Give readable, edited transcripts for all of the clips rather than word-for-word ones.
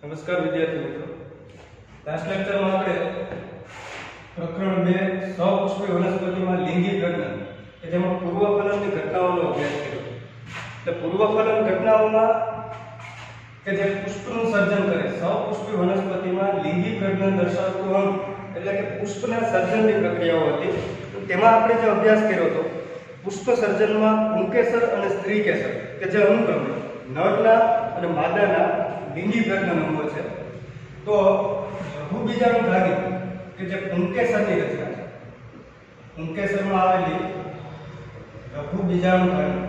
નમસ્કાર વિદ્યાર્થી મિત્રો, લાસ્ટ લેક્ચરમાં આપણે પ્રકરણ 2 સહપુષ્પી વનસ્પતિમાં લિંગી પ્રજનન કે જેમાં પૂર્વફલનની ઘટનાઓનો અભ્યાસ કર્યો. એટલે પૂર્વફલન ઘટનાઓમાં કે જે પુષ્પનું સર્જન કરે સહપુષ્પી વનસ્પતિમાં લિંગી પ્રજનન દર્શાવતું અંગ એટલે કે પુષ્પના સર્જનની પ્રક્રિયાઓ હતી. તો તેમાં આપણે જે અભ્યાસ કર્યો હતો પુષ્પ સર્જનમાં પુંકેસર અને સ્ત્રીકેસર કે જે અનુક્રમે નરના અને માદાના લિંગી પ્રજનન અંગો છે. તો લઘુબીજાણુધારી કે જે પુંકેસરની રચના છે, પુંકેસરમાં આવેલી લઘુબીજાણુધારી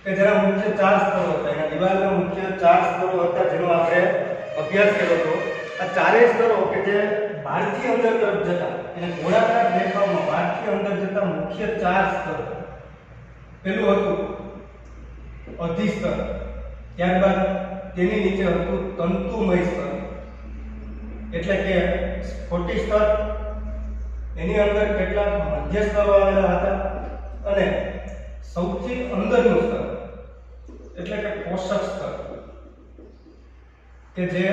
કે જેના મુખ્ય 4 સ્તરો હતા, એના દિવાલના મુખ્ય 4 સ્તરો હતા જેનો આપણે અભ્યાસ કર્યો હતો. આ ચારેય સ્તરો કે જે બહારથી અંદર તરફ જતા અને ગોળાકાર દેખાવમાં બહારથી અંદર જતા મુખ્ય 4 સ્તર. પેલું હતું અધિસ્તર, ત્યારબાદ તેની નીચે હતું તંતુમય સ્તર એટલે કે સ્ફટિક સ્તર, એની અંદર કેટલાક મધ્ય સ્તરો આવેલા હતા અને સૌથી અંદરનું સ્તર એટલે કે પોષક સ્તર કે જે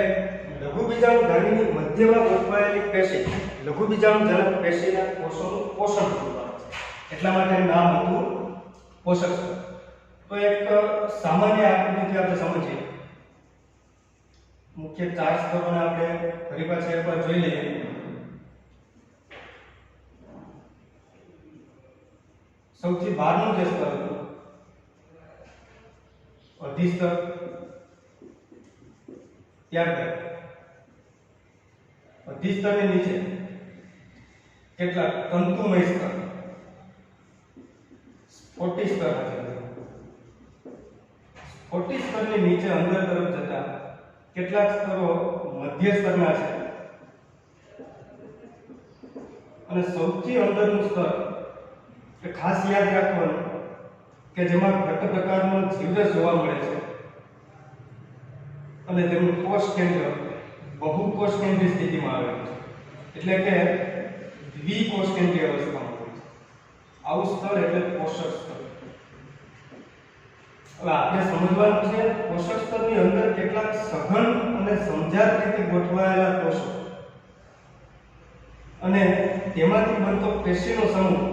લઘુબીજાણુધારીની મધ્યમાં ગોઠવાયેલી પેશી લઘુબીજાણુજનક પેશીના કોષોનું પોષણ પૂરું પાડે છે. એટલા માટે નામ હતું પોષક સ્તર. તો એક સામાન્ય આકૃતિથી આપણે સમજીએ. મુખ્ય 4 સ્તરોને આપણે ફરી પાછા એકવાર જોઈ લઈએ. સૌથી બહારનું જે સ્તર હતું અધિસ્તર, ત્યારબાદ અધિસ્તરની નીચે કેટલાક તંતુમય સ્તર, સ્ફટિક સ્તર હતા. સ્ફટિક સ્તરની નીચે અંદર તરફ જતા કેટલાક સ્તરો મધ્ય સ્તરના છે અને સૌથી અંદરનું સ્તર કે ખાસ યાદ રાખવાનું કે જેમાં ઘટ પ્રકારનો જીવરસ જોવા મળે છે અને તેનું કોષ કેન્દ્ર બહુકોષ કેન્દ્રીય સ્થિતિમાં આવેલું છે એટલે કે દ્વિકોષ કેન્દ્રીય અવસ્થામાં હોય છે. આવું સ્તર એટલે પોષક સ્તર. હવે આપણે સમજવાનું છે પોષક સ્તરની અંદર કેટલાક સઘન અને સમજાત રીતે ગોઠવાયેલા કોષો અને તેમાંથી બનતો પેશીનો સમૂહ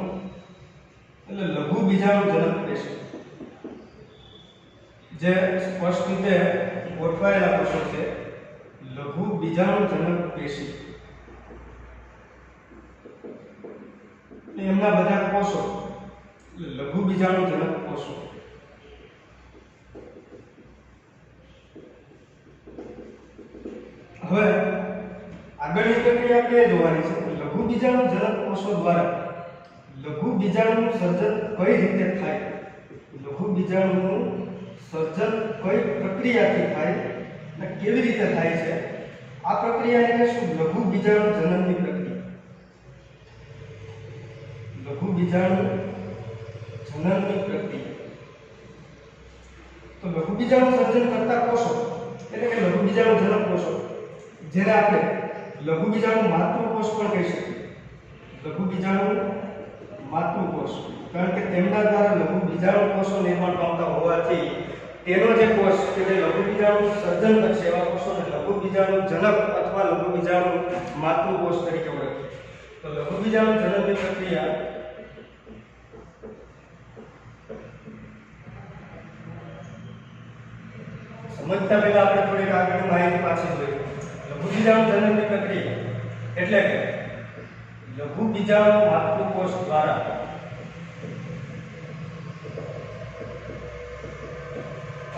એટલે લઘુબીજાણુજનક પેશી જે સ્પષ્ટ રીતે ગોઠવાયેલા કોષો છે. લઘુબીજાણુજનક પેશી એમના બધા કોષો લઘુબીજાણુજનક કોષો. હવે આગળની પ્રક્રિયા આપણે જોવાની છે લઘુબીજાણુજનક કોષો દ્વારા લઘુબીજાણુનું સર્જન કઈ રીતે થાય, લઘુબીજાણુનું સર્જન કઈ પ્રક્રિયાથી થાય અને કેવી રીતે થાય છે. આ પ્રક્રિયાને કહેશું લઘુબીજાણુજનનની પ્રક્રિયા. લઘુબીજાણુજનનની પ્રક્રિયા. તો લઘુબીજાણુ સર્જન કરતા કોષો એટલે કે લઘુબીજાણુજનક કોષો જેને આપણે લઘુબીજાણુ માતૃકોષ પણ કહી શકીએ. લઘુબીજાણુ માતૃકોષ કારણ કે તેમના દ્વારા લઘુબીજાણુ કોષો નિર્માણ પામતા હોવાથી તેનો જે કોષ કે જે લઘુબીજાણુ સર્જન કરશે એવા કોષોને લઘુબીજાણુજનક અથવા લઘુબીજાણુ માતૃકોષ તરીકે ઓળખીએ. તો લઘુબીજાણુજનનની પ્રક્રિયા સમજતા પહેલા આપણે થોડીક આગળની માહિતી પાછી જોઈએ. લઘુબીજાણુજનનની પ્રક્રિયા એટલે કે લઘુબીજાણુ માતૃકોષ દ્વારા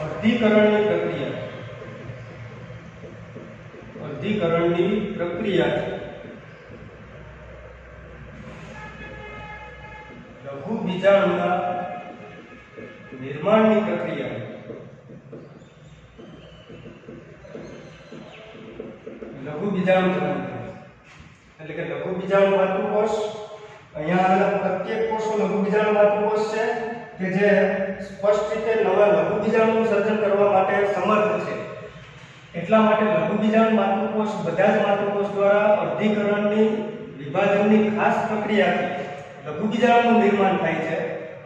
અર્ધીકરણની પ્રક્રિયા લઘુબીજાણુના નિર્માણની પ્રક્રિયા લઘુબીજાણુજનન એટલે કે લઘુબીજાણુ માતૃકોષ. અહીંયા આવેલા પ્રત્યેક કોષો લઘુબીજાણુ માતૃકોષ છે કે જે સ્પષ્ટ રીતે નવા લઘુબીજાણુનું સર્જન કરવા માટે સમર્થ છે. એટલા માટે લઘુબીજાણુ માતૃકોષ બધા જ માતૃકોષ દ્વારા અર્ધીકરણની વિભાજનની ખાસ પ્રક્રિયાથી લઘુબીજાણુનું નિર્માણ થાય છે.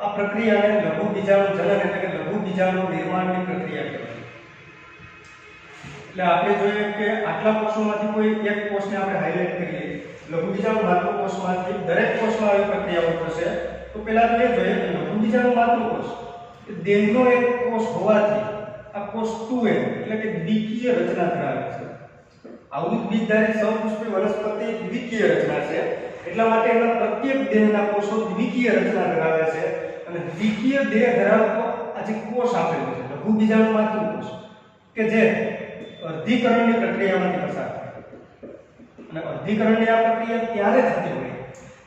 આ પ્રક્રિયાને લઘુબીજાણુજનન એટલે કે લઘુબીજાણુ નિર્માણની પ્રક્રિયા કહેવાય. એટલે આપણે જોઈએ કે આટલા કોષોમાંથી કોઈ એક કોષને આપણે હાઇલાઇટ કરીએ, લઘુબીજાણુ માતૃકોષમાંથી દરેક કોષમાં આવી પ્રક્રિયાઓ થશે. તો પહેલા તો એ જોઈએ કે લઘુબીજાણુ માતૃકોષ એ દેહનો એક કોષ હોવાથી આ કોષ 2n એટલે કે દ્વિકીય રચના ધરાવે છે. આવૃત બીજધારી સહપુષ્પી વનસ્પતિ દ્વિકીય રચના છે, એટલા માટે એના પ્રત્યેક દેહના કોષો દ્વિકીય રચના ધરાવે છે. અને દ્વિકીય દેહ ધરાવતો આ જે કોષ આપેલો છે લઘુબીજાણુ માતૃકોષ કે જે અર્ધીકરણની પ્રક્રિયામાંથી પસાર થાય. અને અર્ધીકરણની આ પ્રક્રિયા ત્યારે થતી હોય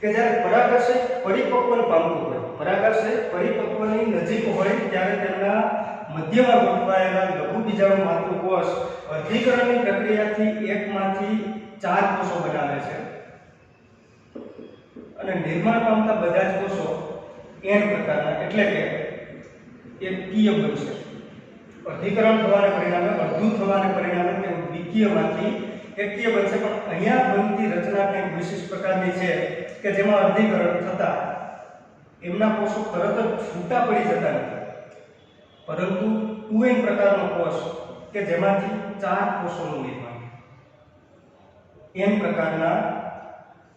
કે જ્યારે પરાગાશય પરિપક્વને પામતું હોય, પરાગાશય પરિપક્વની નજીક હોય ત્યારે તેમના મધ્યમાં ગોઠવાયેલા લઘુબીજાણુ માતૃકોષ અર્ધીકરણની પ્રક્રિયાથી એકમાંથી 4 કોષો બનાવે છે. અને નિર્માણ પામતા બધા જ કોષો n પ્રકારના એટલે કે એકકીય બનશે. અર્ધીકરણ થવાને પરિણામે અર્ધું થવાને પરિણામે તે દ્વિકીયમાંથી એકકીય બનશે. પણ અહીંયા બનતી રચના કંઈક વિશિષ્ટ પ્રકારની છે કે જેમાં અર્ધીકરણ થતા એમના કોષો તરત જ છૂટા પડી જતા નથી, પરંતુ 2n પ્રકારનો કોષ કે જેમાંથી 4 કોષોનું નિર્માણ, n પ્રકારના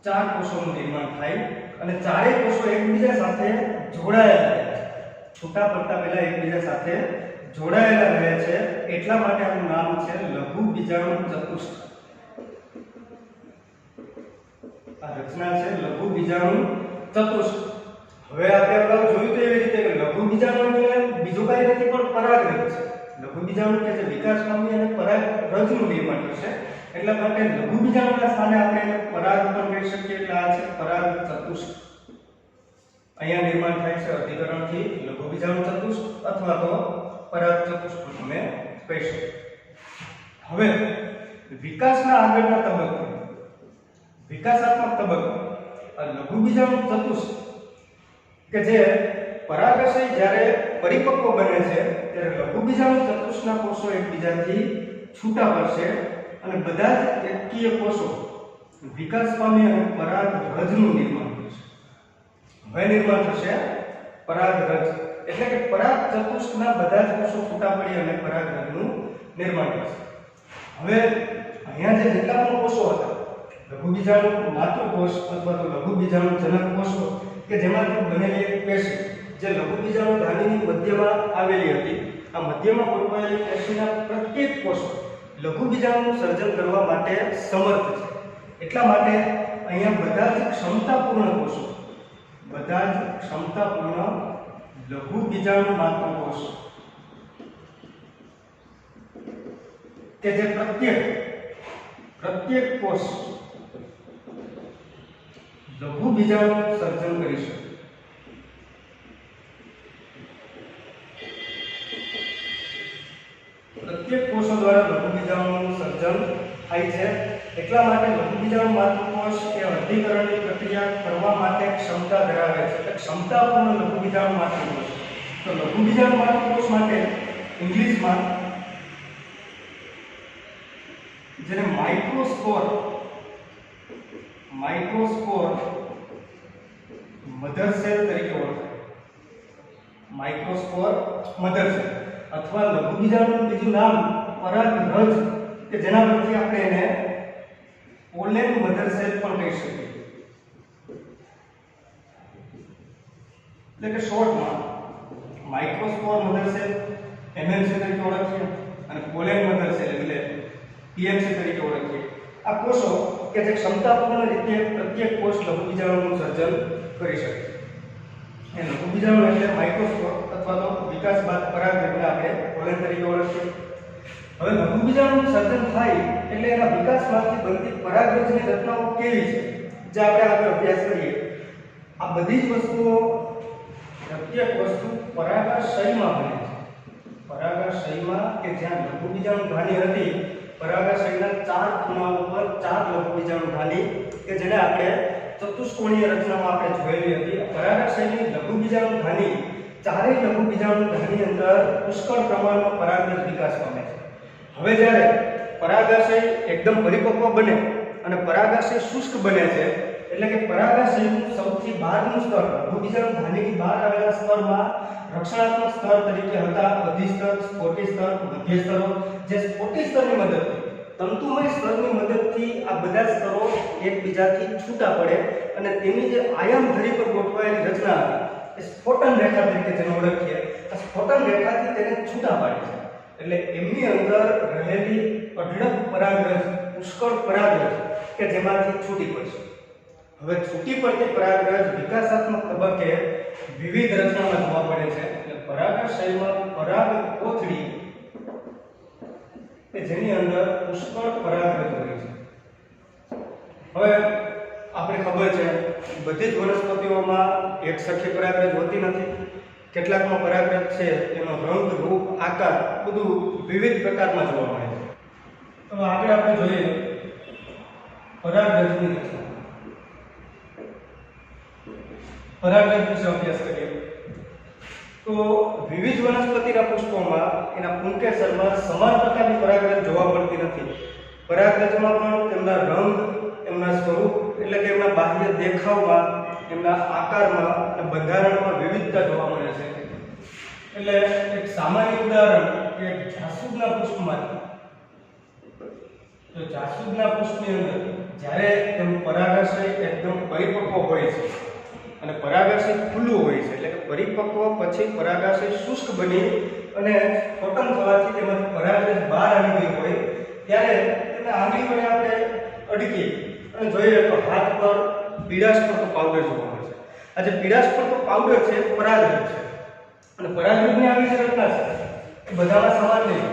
4 કોષોનું નિર્માણ થાય અને ચારેય કોષો એકબીજા સાથે જોડાયેલા રહે છે. છૂટા પડતા પહેલા એકબીજા સાથે જોડાયેલા રહે છે, એટલા માટે આનું નામ છે લઘુબીજાણુ ચતુષ્ક. આ રચના છે લઘુબીજાણુ ચતુષ્ક. હવે આપણે અગાઉ જોયું તો એવી રીતે કે લઘુબીજાણુ એટલે બીજું કાંઈ નથી પણ પરાગરજ છે. લઘુબીજાણુ કે જે વિકાસ પામી અને પરાગરજનું નિર્માણ કરશે, એટલા માટે લઘુબીજાણુના સ્થાને આપણે એને પરાગ પણ કહી શકીએ. એટલે આ છે પરાગ ચતુષ્ક. અહીંયા નિર્માણ થાય છે અર્ધીકરણથી લઘુબીજાણુ ચતુષ્ક અથવા તો પરાગ ચતુષ્ક તમે કહી શકો. હવે વિકાસના આગળના તબક્કે, વિકાસાત્મક તબક્કે આ લઘુબીજાણુ ચતુષ્ક કે જે પરાગાશય જ્યારે પરિપક્વ બને છે ત્યારે લઘુબીજાણુ ચતુષ્કના કોષો એકબીજાથી છૂટા પડશે અને બધા જ એકકીય કોષો વિકાસ પામી અને પરાગરજનું નિર્માણ કરશે. હવે નિર્માણ થશે પરાગરજ, એટલે કે પરાગ ચતુષ્કના બધા જ કોષો છૂટા પડી અને પરાગરજનું નિર્માણ કરશે. હવે અહીંયા જે જેટલા પણ કોષો હતા લઘુબીજાણુ માતૃકોષ અથવા તો લઘુબીજાણુ જનક કોષો કે જેમાંથી બનેલી એક પેશી જે લઘુબીજાણુ ધાનીની મધ્યમાં આવેલી હતી, આ મધ્યમાં ગોઠવાયેલી પેશીના પ્રત્યેક કોષ લઘુબીજાણુનું સર્જન કરવા માટે સમર્થ છે. એટલા માટે અહીંયા બધા જ ક્ષમતાપૂર્ણ કોષો, બધા જ ક્ષમતાપૂર્ણ લઘુબીજાણુ માતૃકોષ કે જે પ્રત્યેક કોષ લઘુબીજાણુનું સર્જન કરી શકે. પ્રત્યેક કોષો દ્વારા લઘુબીજાણુનું સર્જન થાય છે. એટલા માટે લઘુબીજાણુ માતૃકોષ એ અર્ધીકરણની પ્રક્રિયા કરવા માટે ક્ષમતા ધરાવે છે, એટલે ક્ષમતાપૂર્ણ લઘુબીજાણુ માતૃકોષ. તો લઘુબીજાણુ માતૃકોષ માટે ઇંગ્લિશમાં જેને માઇક્રોસ્પોર મધર સેલ તરીકે ઓળખાય, માઇક્રોસ્પોર મધર સેલ, અથવા લઘુબીજાણુનું બીજું નામ પરાગરજ કે જેના પરથી આપણે એને પોલેન મધર સેલ પણ કહી શકીએ. એટલે કે શોર્ટમાં માઇક્રોસ્પોર મધર સેલ એમએમસી તરીકે ઓળખીએ અને પોલેન મધર સેલ એટલે પીએમસી તરીકે ઓળખીએ. આ કોષો કે જે ક્ષમતાપૂર્ણ રીતે પ્રત્યેક કોષ લઘુબીજાણુનું સર્જન કરી શકે. એ લઘુબીજાણુ એટલે માઇક્રોસ્પોર અથવા તો વિકાસ બાદ પરાગરજને આપણે પોલેન તરીકે ઓળખીએ. હવે લઘુબીજાણુનું સર્જન થાય એટલે એના વિકાસમાંથી બનતી પરાગરજની રચનાઓ કેવી છે જે આપણે આગળ અભ્યાસ કરીએ. આ બધી જ વસ્તુઓ, પ્રત્યેક વસ્તુ પરાગાશયમાં બને છે. પરાગાશયમાં કે જ્યાં લઘુબીજાણુ ધાની હતી, પરાગાશયના 4 ખૂણાઓ પર 4 લઘુબીજાણુ ધાની કે જેને આપણે ચતુષ્કોણીય રચનામાં આપણે જોયેલી હતી. પરાગાશયની લઘુબીજાણુ ધાની ચારેય લઘુબીજાણુ ધાની અંદર પુષ્કળ પ્રમાણમાં પરાગરજ વિકાસ પામે છે. હવે જ્યારે પરાગાશય એકદમ પરિપક્વ બને અને પરાગાશય શુષ્ક બને છે, એટલે કે પરાગાશયનું સૌથી બહારનું સ્તર લઘુબીજાણુ ધાનીની બહાર આવેલા સ્તરમાં રક્ષણાત્મક સ્તર તરીકે હતા અધિસ્તર, સ્ફોટી સ્તર, મધ્ય સ્તરો. જે સ્ફોટી સ્તરની મદદથી તંતુમય સ્તરની મદદથી આ બધા સ્તરો એકબીજાથી છૂટા પડે અને તેની જે આયામ ધરી પર ગોઠવાયેલી રચના હતી એ સ્ફોટન રેખા તરીકે જેને ઓળખીએ, આ સ્ફોટન રેખાથી તેને છૂટા પાડે છે. એટલે એમની અંદર રહેલી અઢળક પરાગરજ, પુષ્કળ પરાગરજ કે જેમાંથી છૂટી પડશે. હવે છૂટી પડતી પરાગરજ વિકાસાત્મક તબક્કે વિવિધ રચનામાં જોવા મળે છે. એટલે પરાગાશયમાં પરાગ કોથળી કે જેની અંદર પુષ્કળ પરાગરજ હોય છે. હવે આપણે ખબર છે બધી જ વનસ્પતિઓમાં એક સરખી પરાગરજ હોતી નથી. કેટલાકમાં પરાગરજ છે એનો રંગ, રૂપ, આકાર બધું વિવિધ પ્રકારમાં જોવા મળે છે. તો આગળ આપણે જોઈએ પરાગરજની રચના. પરાગરજ વિશે અભ્યાસ કરીએ તો વિવિધ વનસ્પતિના પુષ્પોમાં એના પુંકેસરમાં સમાન પ્રકારની પરાગરજ જોવા મળતી નથી. પરાગરજમાં પણ તેમના રંગ, એમના સ્વરૂપ એટલે કે એમના બાહ્ય દેખાવમાં, એમના આકારમાં અને બંધારણમાં વિવિધતા જોવા મળે છે. એટલે એક સામાન્ય ઉદાહરણ કે જાસૂદના પુષ્પમાંથી, તો જાસૂદના પુષ્પની અંદર જ્યારે તેનું પરાગાશય એકદમ પરિપક્વ હોય છે અને પરાગાશય ખુલ્લું હોય છે, એટલે કે પરિપક્વ પછી પરાગાશય શુષ્ક બની અને સ્ફોટન થવાથી તેમાંથી પરાગરજ બહાર આવી ગઈ હોય ત્યારે તેને આંગળી વડે આપણે અડકી અને જોઈએ તો હાથ પર પીળાશ પડતો પાવડર જોવા મળે છે. આ જે પીળાશ પડતો પાવડર છે પરાગરજ છે અને પરાગરજની આવી જે રચના છે એ બધામાં સમાન નહીં.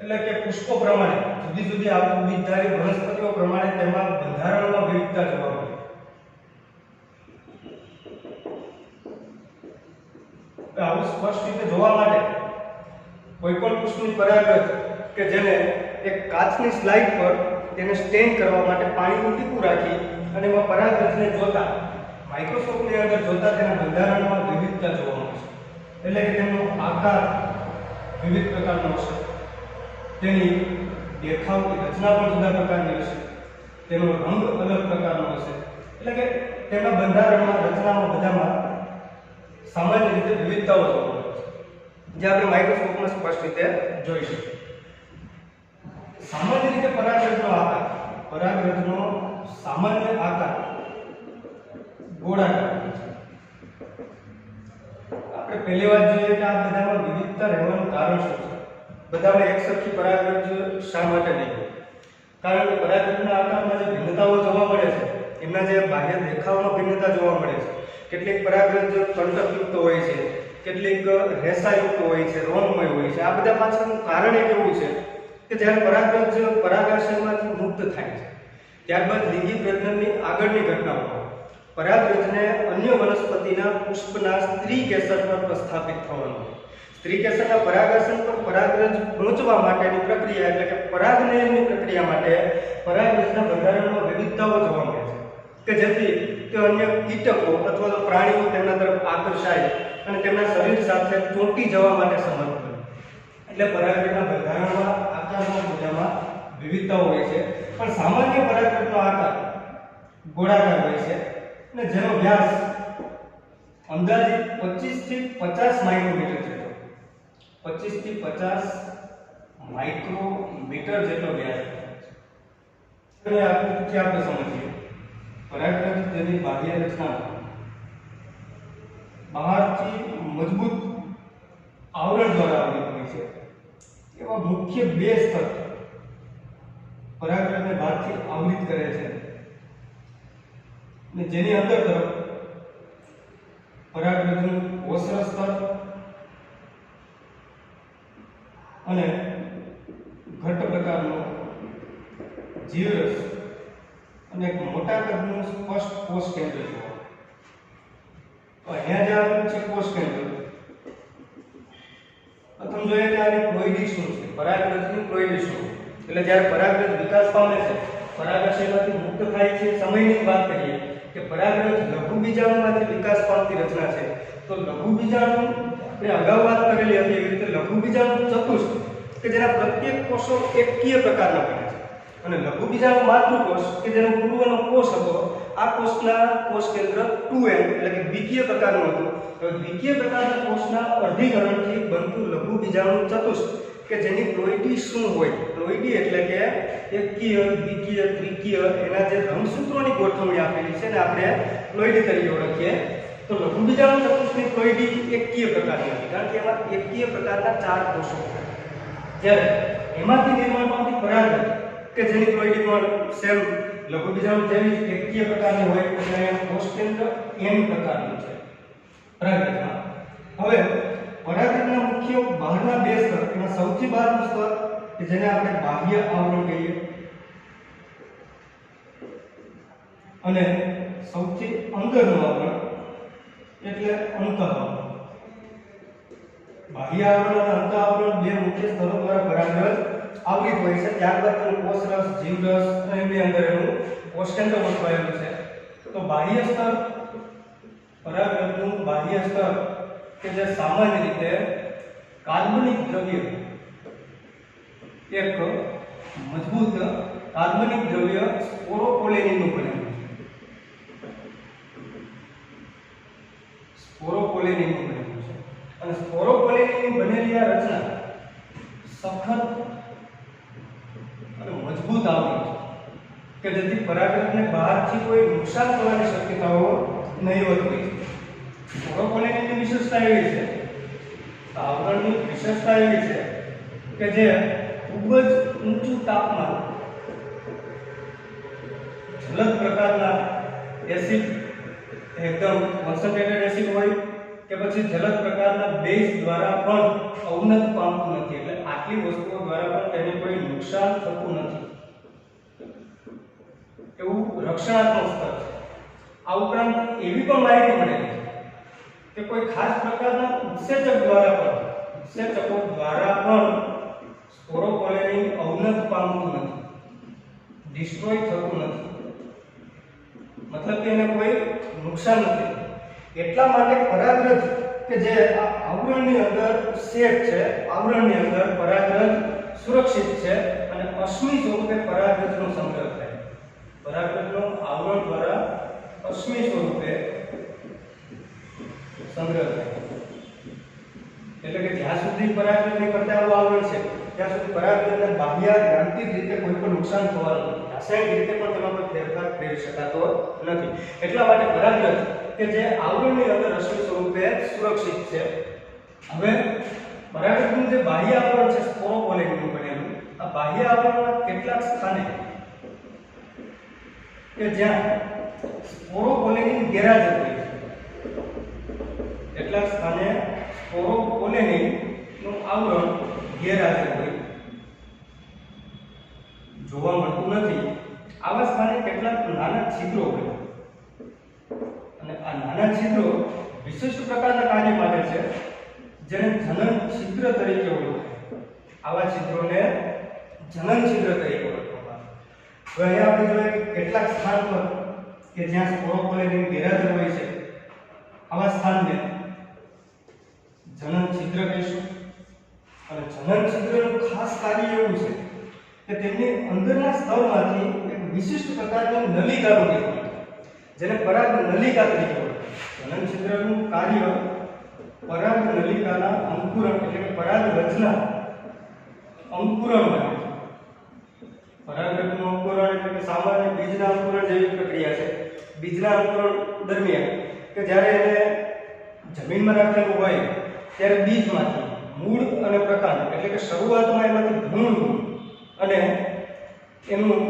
એટલે કે પુષ્પો પ્રમાણે જુદી જુદી બીજધારી વનસ્પતિઓ પ્રમાણે તેમાં બંધારણમાં વિવિધતા જોવા મળે. આવું સ્પષ્ટ રીતે જોવા માટે કોઈ પણ પુષ્પની પરાગરજ કે જેને એક કાચની સ્લાઇડ પર તેને સ્ટેન કરવા માટે પાણીનું ટીપું રાખી અને એમાં પરાગરજને જોતા માઇક્રોસ્કોપની અંદર જોતા તેના બંધારણમાં વિવિધતા જોવા મળશે. એટલે કે તેનો આકાર વિવિધ પ્રકારનો હશે, તેની દેખાવની રચના પણ જુદા પ્રકારની હશે, તેનો રંગ અલગ પ્રકારનો હશે. એટલે કે તેના બંધારણમાં, રચનામાં બધામાં સામાન્ય રીતે વિવિધતાઓ જોવા મળે છે, જે આપણે માઇક્રોસ્કોપમાં સ્પષ્ટ રીતે જોઈ શકીએ. સામાન્ય રીતે પરાગરજનો સામાન્ય આકાર ગોળાકાર છે. આપણે પહેલી વાત જોઈએ કે આ બધામાં વિવિધતા રહેવાનું કારણ શું છે? બધામાં એકસરખી પરાગરજ શા માટે નહીં હોય? કારણ કે પરાગરજના આકારમાં જે ભિન્નતાઓ જોવા મળે છે, એમના જે બાહ્ય દેખાવમાં ભિન્નતા જોવા મળે છે. કેટલીક પરાગરજ કંટકયુક્ત હોય છે, કેટલીક રેસાયુક્ત હોય છે, રોમમય હોય છે. આ બધા પાછળનું કારણ એક એવું છે કે જ્યારે પરાગરજ પરાગાશયમાંથી મુક્ત થાય છે ત્યારબાદ લિંગી પ્રજનનની આગળની ઘટનામાં પરાગરજને અન્ય વનસ્પતિના પુષ્પના સ્ત્રી કેસર પર પ્રસ્થાપિત થવાનું. સ્ત્રી કેસરના પરાગાસન પર પરાગરજ પહોંચવા માટેની પ્રક્રિયા એટલે કે પરાગનયનની પ્રક્રિયા માટે પરાગરજના બંધારણમાં વિવિધતાઓ જોવા મળે છે કે જેથી તે અન્ય કીટકો અથવા તો પ્રાણીઓ તેમના તરફ આકર્ષાય અને તેમના શરીર સાથે ચોંટી જવા માટે સમર્થ બને. એટલે પરાગરજના બંધારણમાં, આકારમાં બધામાં વિવિધતાઓ હોય છે. પણ સામાન્ય પરાગરજનો આકાર ગોળાકાર હોય છે અને જેનો વ્યાસ અંદાજિત 25 થી 50 માઇક્રોમીટર જેટલો, 25 થી 50 માઇક્રોમીટર જેટલો વ્યાસ છે. અને આકૃતિથી આપણે સમજીએ પરાગરજ તેની બાહ્ય રચના બહારથી મજબૂત આવરણ દ્વારા આવતી હોય છે. એવા મુખ્ય બે સ્તર પરાગરજને બહારથી આવૃત કરે છે અને જેની અંદર તરફ પરાગરજનું કોષરસ સ્તર અને ઘટ્ટ પ્રકારનો જીવરસ અને એક મોટા કદનું સ્પષ્ટ કોષ કેન્દ્ર જોવા. તો અહીંયા જે આવેલું છે કોષ કેન્દ્ર, પ્રથમ જોઈએ કે આની પ્લોઇડી શું છે? પરાગરજની પ્લોઇડી શું? એટલે જ્યારે પરાગરજ વિકાસ પામે છે, પરાગાશયમાંથી મુક્ત થાય છે, સમયની વાત કરીએ કે પરાગરજ લઘુ બીજાણુમાંથી વિકાસ પામતી રચના છે. તો લઘુ બીજાણુ આપણે અગાઉ વાત કરેલી હતી એવી રીતે લઘુ બીજાણુ ચતુષ્ક કે જેના પ્રત્યેક કોષો એકકીય પ્રકારના બને છે અને લઘુ બીજાણુ માતૃકોષ કે જેનો પૂર્વનો કોષ હતો આ કોષના કોષ કેન્દ્ર 2n એટલે કે દ્વિકીય પ્રકારનું હતું. તો દ્વિકીય પ્રકારના કોષના અર્ધીકરણથી બનતું લઘુ બીજાણુ ચતુષ્ક કે જેની પ્લોઇડી શું હોય, પ્લોઇડી એટલે કે એકકીય, દ્વિકીય, ત્રિકીય એના જે રંગસૂત્રોની ગોઠવણી આપેલી છે ને આપણે પ્લોઇડી તરીકે ઓળખીએ. તો લઘુ બીજાણુ ચતુષ્કની પ્લોઇડી એકકીય પ્રકારની હતી કારણ કે એમાં એકકીય પ્રકારના 4 કોષો હતા. જ્યારે એમાંથી નિર્માણ પામતી પરાગરજ કે જેની પ્લોઇડી પણ સેમ લઘુ બીજાણુ જેવી જ એકકીય પ્રકારની હોય એટલે અહીંયા કોષ કેન્દ્ર n પ્રકારનું છે પરાગરજમાં. હવે પરાગરજના મુખ્ય બહારના બે સ્તર, એમાં સૌથી બહારનું સ્તર કે જેને આપણે બાહ્ય આવરણ કહીએ અને સૌથી અંદરનું આવરણ એટલે અંતઃઆવરણ. બાહ્ય આવરણ અને અંતઃઆવરણ બે મુખ્ય સ્તરો દ્વારા પરાગરજ આવૃત હોય છે. ત્યારબાદ તેનું કોષરસ, જીવરસ અને એની અંદર એનું કોષ કેન્દ્ર ગોઠવાયેલું છે. તો બાહ્ય સ્તર, પરાગરજનું બાહ્ય સ્તર કે જે સામાન્ય રીતે કાર્બનિક દ્રવ્ય, એક મજબૂત કાર્બનિક દ્રવ્ય સ્પોરોપોલેનિનનું બનેલું છે. સ્પોરોપોલેનિનનું બનેલું છે અને સ્પોરોપોલેનિનની બનેલી આ રચના સખત અને મજબૂત આવરણ છે કે જેથી પરાગરજને બહારથી કોઈ નુકસાન થવાની શક્યતાઓ નહીવત હોય છે. સ્પોરોપોલેનિનની વિશેષતા એવી છે, આવરણની વિશેષતા એવી છે કે જે ખૂબ જ ઊંચું તાપમાન જલદ પ્રકારના એસિડ, એકદમ કોન્સન્ટ્રેટેડ એસિડ હોય કે પછી જલદ પ્રકારના બેઝ દ્વારા પણ અવનત પામતું નથી. એટલે આટલી વસ્તુઓ દ્વારા પણ તેને કોઈ નુકસાન થતું નથી એવું રક્ષણાત્મક સ્તર છે. આ ઉપરાંત એવી પણ માહિતી મળેલી છે કે કોઈ ખાસ પ્રકારના ઉત્સેચકો દ્વારા પણ સ્પોરોપોલેનિન અવનત પામતું નથી, ડિસ્ટ્રોય થતું નથી, મતલબ કે એને કોઈ નુકસાન નથી. એટલા માટે પરાગરજ કે જે આ આવરણની અંદર સેટ છે, આવરણની અંદર પરાગરજ સુરક્ષિત છે અને અશ્મિ સ્વરૂપે પરાગરજનો સંગ્રહ થાય. પરાગરજનો આવરણ દ્વારા અશ્મિ સ્વરૂપે સંગ્રહ થાય. એટલે કે જ્યાં સુધી પરાગરજની ફરતે આવું આવરણ છે ત્યાં સુધી પરાગરજને બાહ્ય યાંત્રિક રીતે કોઈ પણ નુકસાન થવાનું નથી, રાસાયણિક રીતે પણ તેમાં કોઈ ફેરફાર કરી શકાતો નથી. એટલા માટે પરાગરજ કે જે આવરણની અંદર અશ્મિ સ્વરૂપે સુરક્ષિત છે. હવે પરાગરજનું જે બાહ્ય આવરણ છે સ્પોરોપોલેનિનનું બનેલું, આ બાહ્ય આવરણના કેટલાક સ્થાને કે જ્યાં સ્પોરોપોલેનિન ગેરહાજર હોય છે, કેટલાક સ્થાને સ્પોરોપોલેનિનનું આવરણ ગેરહાજર હોય જોવા મળતું નથી. આવા સ્થાને કેટલાક નાના છિદ્રો હોય અને આ નાના છિદ્રો વિશિષ્ટ પ્રકારના કાર્ય માટે છે જેને જનન છિદ્ર તરીકે ઓળખાય. આવા છિદ્રોને જનન છિદ્ર તરીકે ઓળખવામાં આવે. હવે અહીંયા આપણે જોઈએ કેટલાક સ્થાન પર કે જ્યાં સ્પોરોપોલેનિન ગેરહાજર હોય છે આવા સ્થાનને જનન છિદ્ર કહીશું. અને જનન છિદ્રનું ખાસ કાર્ય એવું છે કે તેમની અંદરના સ્તરમાંથી એક વિશિષ્ટ પ્રકારની નલિકાનું નિર્માણ, જેને પરાગ નલિકા તરીકે ઓળખાય. જનન છિદ્રનું કાર્ય પરાગ નલિકાના અંકુરણ એટલે કે પરાગ રચના અંકુરણ માટે છે. પરાગરજનું અંકુરણ એટલે કે સામાન્ય બીજના અંકુરણ જેવી પ્રક્રિયા છે. બીજના અંકુરણ દરમિયાન કે જ્યારે એને જમીનમાં રાખેલું હોય ત્યારે બીજમાંથી મૂળ અને પ્રકાંડ એટલે કે શરૂઆતમાં એમાંથી ભ્રૂણ અને એનું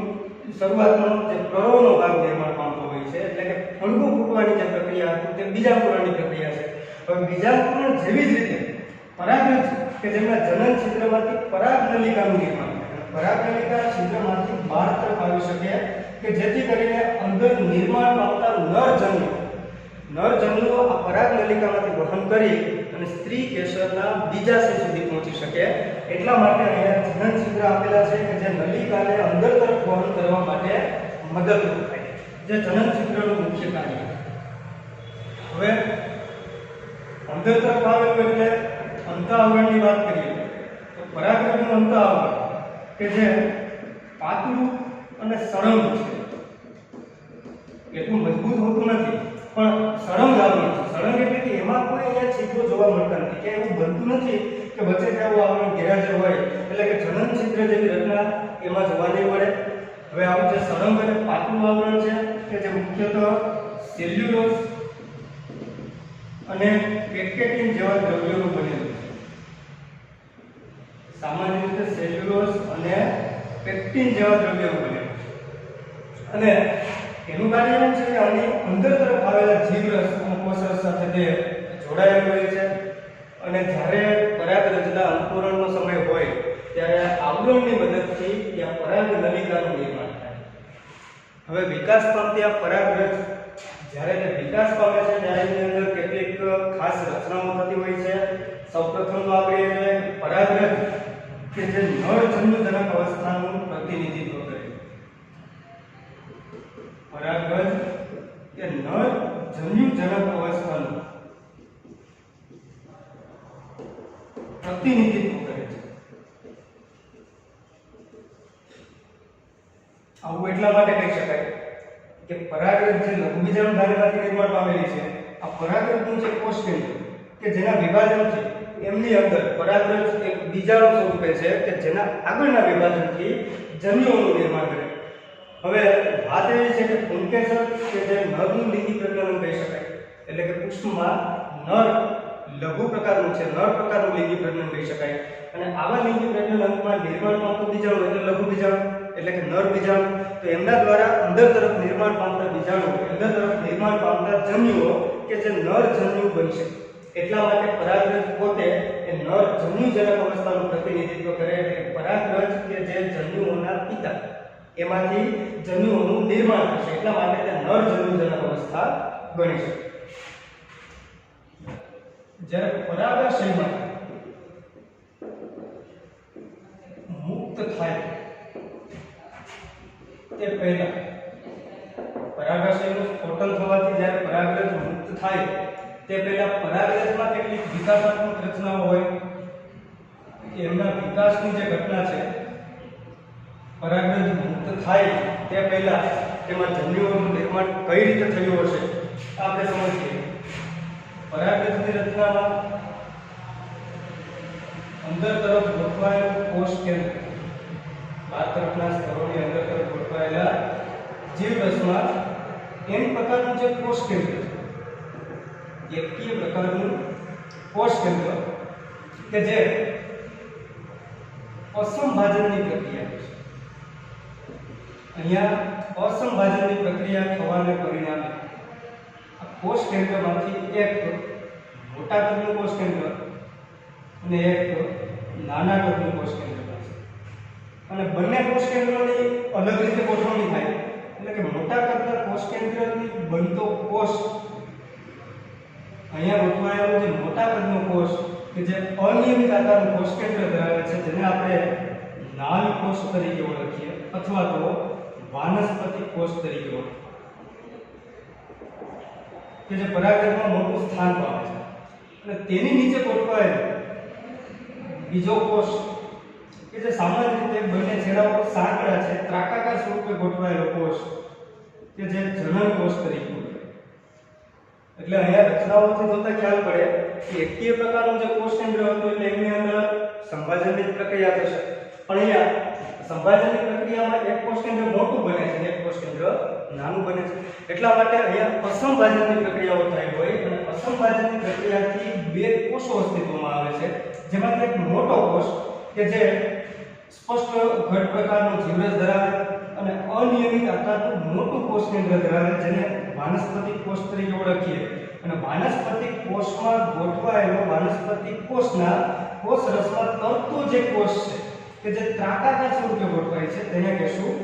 શરૂઆતનો જે પ્રરોહનો ભાગ નિર્માણ પામતો હોય છે એટલે કે ફળગું ફૂટવાની જે પ્રક્રિયા હતી તે બીજાંકુરણની પ્રક્રિયા છે. હવે બીજાંકુરણ જેવી જ રીતે પરાગરજ કે જેમના જનન છિદ્રમાંથી પરાગ નલિકાનું નિર્માણ થાય, પરાગ નલિકા છિદ્રમાંથી બહાર તરફ આવી શકે કે જેથી કરીને અંદર નિર્માણ પામતા નરજન્યુઓ આ પરાગ નલિકામાંથી વહન કરી અને સ્ત્રી કેસરના બીજાશય સુધી પહોંચી શકે. એટલા માટે અહીંયા જનન છિદ્ર આપેલા છે કે જે નલિકાને અંદર તરફ વહન કરવા માટે મદદરૂપ થાય, જે જનન છિદ્રનું મુખ્ય કાર્ય છે. હવે અંદર તરફ આવેલું એટલે અંતઃઆવરણની વાત કરીએ તો પરાગરજનું અંતઃઆવરણ કે જે પાતળું અને સળંગ છે, એટલું મજબૂત હોતું નથી, પણ સળંગ આવરણ છે. સળંગ એટલે કે એમાં કોઈ અહીંયા છિદ્રો જોવા મળતા નથી, કે એવું બનતું નથી કે વચ્ચે આવું આવરણ ગેરહાજર હોય, એટલે કે જનન છિદ્ર જેવી રચના એમાં જોવા નહીં મળે. હવે આવું જે સળંગ અને પાતળું આવરણ છે કે જે મુખ્યત્વે સેલ્યુલોઝ અને પેક્કેટિન જેવા દ્રવ્યોનું બનેલું છે. સામાન્ય રીતે સેલ્યુલોઝ અને પેક્ટિન જેવા દ્રવ્યોનું બનેલું છે. અને એનું કાર્ય એવું છે કે આની અંદર તરફ આવેલા જીવરસ અને કોષરસ સાથે તે જોડાયેલું હોય છે. અને જ્યારે પરાગરજના અંકુરણનો સમય હોય ત્યારે આવરણની મદદથી ત્યાં પરાગ નલિકાનું નિર્માણ થાય. હવે વિકાસ પામતી આ પરાગરજ જ્યારે તે વિકાસ પામે છે ત્યારે એની અંદર કેટલીક ખાસ રચનાઓ થતી હોય છે. સૌપ્રથમ તો આપણે એટલે પરાગરજ કે જે નરજન્યુજનક અવસ્થાનું પ્રતિનિધિત્વ કરે છે. પરાગરજ કે નરજન્યુજનક અવસ્થાનું પ્રતિનિધિત્વ કરે છે. આવું એટલા માટે કહી શકાય કે પરાગરજ જે લઘુબીજાણુ ધારીમાંથી નિર્માણ પામેલી છે, આ પરાગરજનું જે કોષ કેન્દ્ર કે જેના વિભાજન છે એમની અંદર પરાગરજ એક બીજાણુ સ્વરૂપે છે કે જેના આગળના વિભાજનથી જન્યુઓનું નિર્માણ કરે. હવે વાત એવી છે કે પુંકેસર કે જે નરનું લિંગી પ્રજનન કહી શકાય, એટલે કે પુષ્પમાં નર લઘુ પ્રકારનું છે, નર પ્રકારનું લિંગી પ્રજનન કહી શકાય. અને આવા લિંગી પ્રજનન અંગમાં નિર્માણ પામતું બીજાણુ એટલે લઘુ બીજાણુ એટલે કે નર બીજાણુ. તો એમના દ્વારા અંદર તરફ નિર્માણ પામતા બીજાણુ, અંદર તરફ નિર્માણ પામતા જન્યુઓ કે જે નર જન્યુ બનશે. એટલા માટે પરાગરજ પોતે એ નર જન્યુજનક અવસ્થાનું પ્રતિનિધિત્વ કરે. એટલે પરાગરજ કે જે જન્યુઓના પિતા એમાંથી જન્યુઓનું નિર્માણ થશે, એટલા માટે તે નર જન્યુજનક અવસ્થા બની શકે. જ્યારે પરાગાશયમાં મુક્ત થાય તે પહેલા પરાગાશયનું સ્ફોટન થવાથી જ્યારે પરાગરજ મુક્ત થાય તે પહેલા પરાગરજમાં કેટલીક વિકાસાત્મક રચનાઓ હોય. એમના વિકાસની જે ઘટના છે, પરાગરજ મુક્ત થાય તે પહેલા તેમાં જન્યુઓનું નિર્માણ કઈ રીતે થયું હશે આપણે સમજીએ. પરાગરજની રચનામાં અંદર તરફ ગોઠવાયેલું કોષ કેન્દ્ર, બહાર તરફના સ્તરોની અંદર તરફ ગોઠવાયેલા જીવરસમાં n પ્રકારનું જે કોષ કેન્દ્ર છે, એકકીય પ્રકારનું કોષ કેન્દ્ર કે જે અસંભાજનની પ્રક્રિયા છે. અહીંયા અસંભાજનની પ્રક્રિયા થવાને પરિણામે આ કોષ કેન્દ્રમાંથી એક મોટા કદનું કોષ કેન્દ્ર અને એક નાના કદનું કોષ કેન્દ્ર બનશે. અને બંને કોષ કેન્દ્રોની અલગ રીતે ગોઠવણી થાય, એટલે કે મોટા કદના કોષ કેન્દ્રથી બનતો કોષ અહીંયા ગોઠવાયેલો જે મોટા કદનો કોષ કે જે અનિયમિત આકારનું કોષ કેન્દ્ર ધરાવે છે, જેને આપણે નાલ કોષ તરીકે ઓળખીએ અથવા તો વાનસ્પતિક કોષ તરીકે ઓળખીએ, કે જે પરાગરજમાં મોટું સ્થાન પામે છે. અને તેની નીચે ગોઠવાયેલો બીજો કોષ કે જે સામાન્ય રીતે બંને છેડાઓ સાંકડા છે, ત્રાકાકાર સ્વરૂપે ગોઠવાયેલો કોષ કે જે જનન કોષ તરીકે ઓળખાય. એટલે અહીંયા રચનાઓથી જોતા ખ્યાલ પડે કે એકકીય પ્રકારનું જે કોષ કેન્દ્ર હતું એટલે એની અંદર સંભાજનની પ્રક્રિયા થશે, પણ અહીંયા સંભાજનની પ્રક્રિયામાં એક કોષ કેન્દ્ર મોટું બને છે અને એક કોષ કેન્દ્ર નાનું બને છે. એટલા માટે અહીંયા અસંભાજનની પ્રક્રિયાઓ થઈ હોય અને અસંભાજનની પ્રક્રિયાથી બે કોષો અસ્તિત્વમાં આવે છે, જેમાંથી એક મોટો કોષ કે જે સ્પષ્ટ ઘટ પ્રકારનો જીવરસ ધરાવે અને અનિયમિત આકારનું મોટું કોષ કેન્દ્ર ધરાવે, જેને વાનસ્પતિક કોષ તરીકે ઓળખીએ. અને વાનસ્પતિક કોષમાં ગોઠવાયેલો વાનસ્પતિક કોષના કોષ રસમાં તરતો જે કોષ છે કે જે ત્રાકાકાર સ્વરૂપે ગોઠવાય છે તેને કહેશું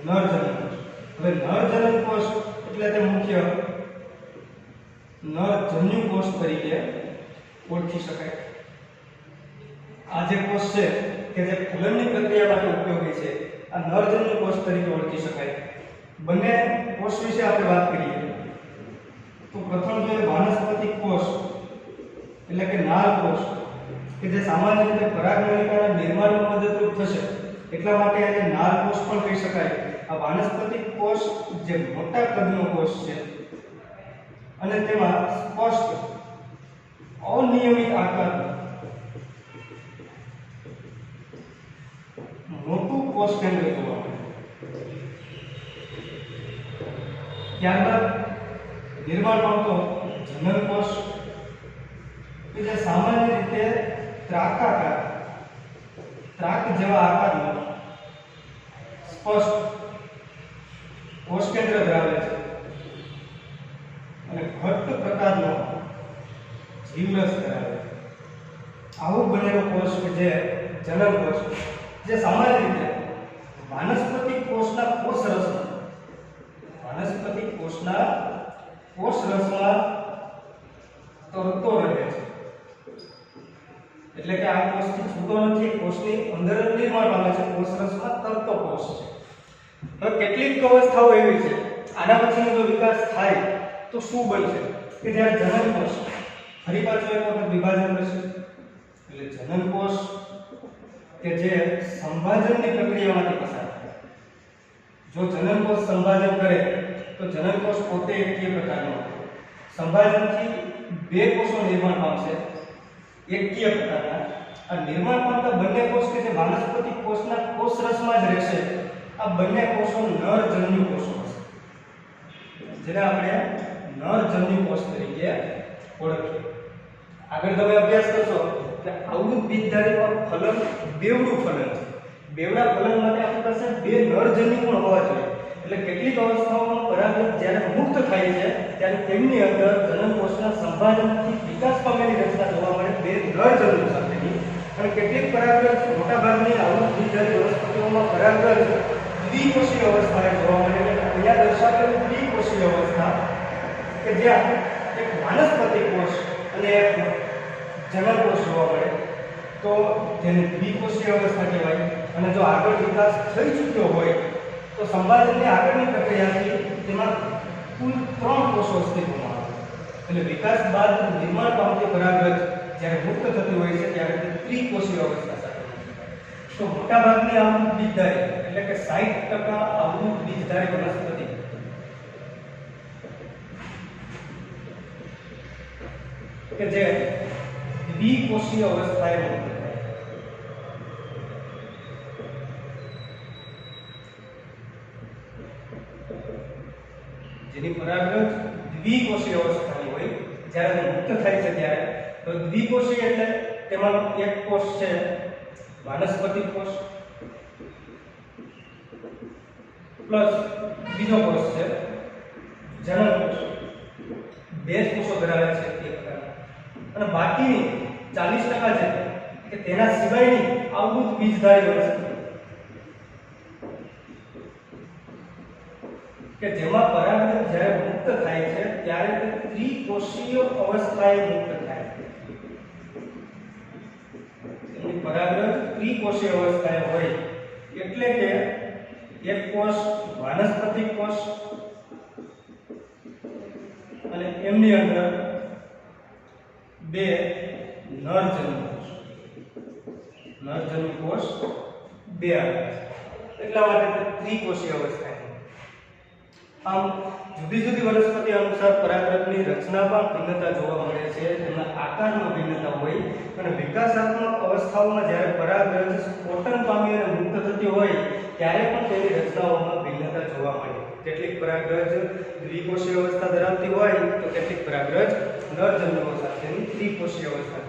નરજનન કોષ. હવે નરજનન કોષ એટલે તે મુખ્ય નરજન્યુ કોષ તરીકે ઓળખી શકાય. આ જે કોષ છે કે જે ફૂલનની પ્રક્રિયા માટે ઉપયોગી છે, આ નરજન્યુ કોષ તરીકે ઓળખી શકાય. બંને કોષ વિશે આપણે વાત કરીએ તો પ્રથમ જોઈએ વાનસ્પતિક કોષ એટલે કે નાળ કોષ કે જે સામાન્ય રીતે પરાગનલિકાના નિર્માણમાં મદદરૂપ થશે એટલા માટે આને નાળ કોષ પણ કહી શકાય. આ વાનસ્પતિક કોષ જે મોટા કદનો કોષ છે અને તેમાં સ્પષ્ટ અનિયમિત આકારનું મોટું કોષ કેન્દ્ર જોવા મળે. ત્યારબાદ નિર્માણ પામતો જનન કોષ કે જે સામાન્ય રીતે ત્રાક જેવા આકારનો સ્પષ્ટ કોષ કેન્દ્ર ધરાવે છે અને ઘટ્ટ પ્રકારનો જીવરસ ધરાવે છે. આવું બનેલો કોષ કે જે જનન કોષ જે સામાન્ય રીતે વાનસ્પતિક કોષના કોષરસમાં તરતો રહે છે. એટલે કે આ કોષથી છૂટો નથી, કોષની અંદર જ નિર્માણ પામે છે, કોષરસમાં તરતો કોષ છે. હવે કેટલીક અવસ્થાઓ એવી છે આના પછીનો જો વિકાસ થાય તો શું બનશે કે જ્યારે જનન કોષ ફરી પાછો એક વખત વિભાજન કરશે. એટલે જનન કોષ કે જે સંભાજનની પ્રક્રિયામાંથી પસાર થાય. જો જનન કોષ સંભાજન કરે તો જનન કોષ પોતે એકકીય પ્રકારનો સંભાજનથી બે કોષો નિર્માણ પામશે એકકીય પ્રકારના. આ નિર્માણ પામતા બંને કોષ કે જે વાનસ્પતિક કોષના કોષરસમાં જ રહેશે, આ બંને કોષો નરજન્યુ કોષો હશે, જેને આપણે નરજન્યુ કોષ તરીકે ઓળખીએ. આગળ તમે અભ્યાસ કરશો કે અવૃત બીજધારીમાં ફલન બેવડું ફલન છે. બેવડા ફલન માટે આપણી પાસે બે નરજન્યુ પણ હોવા જોઈએ. એટલે કેટલીક અવસ્થાઓમાં પરાગરજ જ્યારે મુક્ત થાય છે ત્યારે તેમની અંદર જનનકોષના સંભાજનથી વિકાસ પામેલી રચના જોવા મળે બે નરજન્યુ સાથેની. અને કેટલીક પરાગરજ મોટાભાગની અવૃત બીજધારી વનસ્પતિઓમાં પરાગરજ દ્વિકોષીય અવસ્થાએ જોવા મળે. અહીંયા દર્શાવેલી દ્વિકોષીય અવસ્થા કે જ્યાં એક વાનસ્પતિક કોષ અને એક જનન કોષ જોવા મળે તો જેને દ્વિકોષીય અવસ્થા કહેવાય. અને જો આગળ વિકાસ થઈ ચૂક્યો હોય તો સંભાજનની આગળની પ્રક્રિયાથી તેમાં કુલ 3 કોષો અસ્તિત્વમાં આવે. એટલે વિકાસ બાદ નિર્માણ પામતી પરાગરજ જ્યારે મુક્ત થતી હોય છે ત્યારે તે ત્રિકોષીય અવસ્થા સાથે હોય છે. તો મોટાભાગની આવૃત બીજધારી એટલે કે 60% આવૃત બીજધારી વનસ્પતિ કે જે દ્વિકોષીય અવસ્થાએ મુક્ત થાય. જેની પરાગરજ દ્વિકોષીય અવસ્થાની હોય જ્યારે તે મુક્ત થાય છે ત્યારે તો દ્વિકોષીય એટલે તેમાં એક કોષ છે વાનસ્પતિક કોષ પ્લસ બીજો કોષ છે જનન કોષ. બે જ કોષો ધરાવે છે તે પ્રકારના. અને બાકીની 40% જેટલી કે તેના સિવાયની આવૃત બીજધારી વનસ્પતિ કે જેમાં પરાગરજ જ્યારે મુક્ત થાય છે ત્યારે તે ત્રિકોષીય અવસ્થાએ મુક્ત થાય છે. એની પરાગરજ ત્રિકોષીય અવસ્થાએ હોય એટલે કે એક કોષ વાનસ્પતિક કોષ અને એમની અંદર બે નરજન્યુ કોષ. નરજન્યુ કોષ બે આવે છે એટલા માટે તે ત્રિકોષીય અવસ્થા. આમ જુદી જુદી વનસ્પતિ અનુસાર પરાગરજની રચનામાં ભિન્નતા જોવા મળે છે, તેના આકારમાં ભિન્નતા હોય અને વિકાસાત્મક અવસ્થાઓમાં જ્યારે પરાગરજ સ્ફોટન પામી અને મુક્ત થતી હોય ત્યારે પણ તેની રચનાઓમાં ભિન્નતા જોવા મળે. કેટલીક પરાગરજ દ્વિકોષીય અવસ્થા ધરાવતી હોય તો કેટલીક પરાગરજ નરજન્યુઓ સાથેની ત્રિકોષીય અવસ્થા